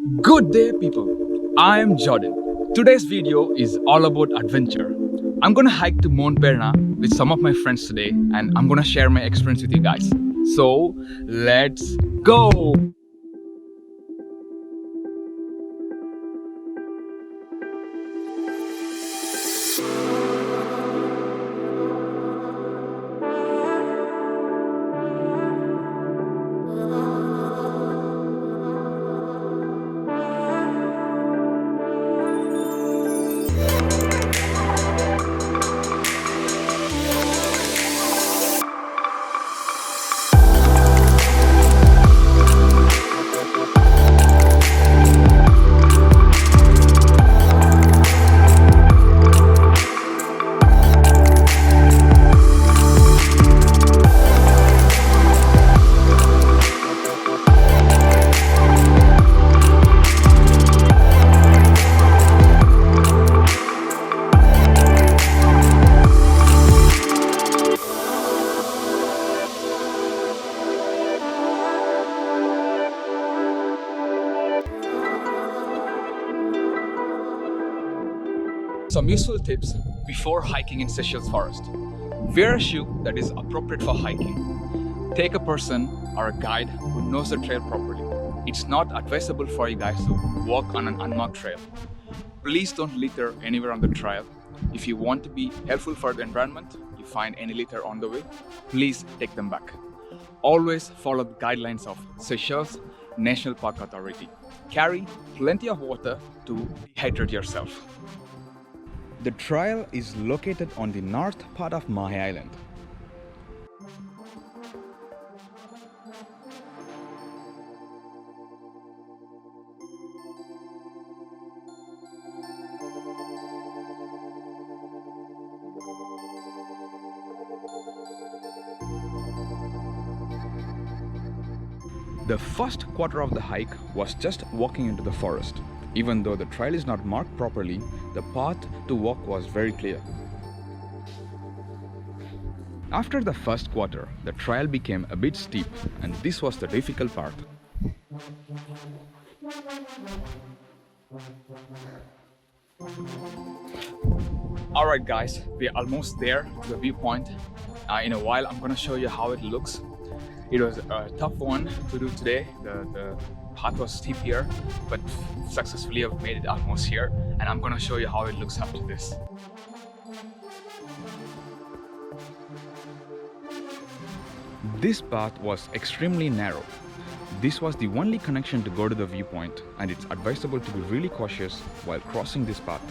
Good day, people. I am Jordan. Today's video is all about adventure. I'm gonna hike to Mont Bernard with some of my friends today, and I'm gonna share my experience with you guys. So, let's go! Some useful tips before hiking in Seychelles forest. Wear a shoe that is appropriate for hiking. Take a person or a guide who knows the trail properly. It's not advisable for you guys to walk on an unmarked trail. Please don't litter anywhere on the trail. If you want to be helpful for the environment, you find any litter on the way, please take them back. Always follow the guidelines of Seychelles National Park Authority. Carry plenty of water to dehydrate yourself. The trail is located on the north part of Mahe Island. The first quarter of the hike was just walking into the forest. Even though the trail is not marked properly, the path to walk was very clear. After the first quarter, the trail became a bit steep, and this was the difficult part. Alright guys, we're almost there to the viewpoint. In a while I'm gonna show you how it looks. It was a tough one to do today. The path was steep here, but successfully I've made it almost here, and I'm gonna show you how it looks after this. This path was extremely narrow. This was the only connection to go to the viewpoint, and it's advisable to be really cautious while crossing this path.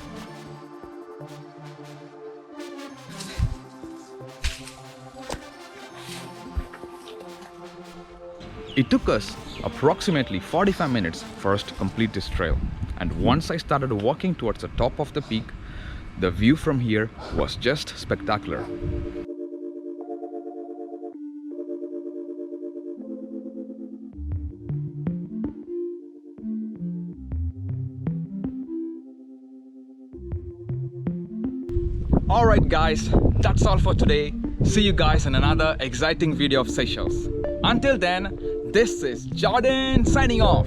It took us approximately 45 minutes for us to complete this trail, and once I started walking towards the top of the peak, the view from here was just spectacular. Alright guys, that's all for today. See you guys in another exciting video of Seychelles. Until then, this is Jordan signing off.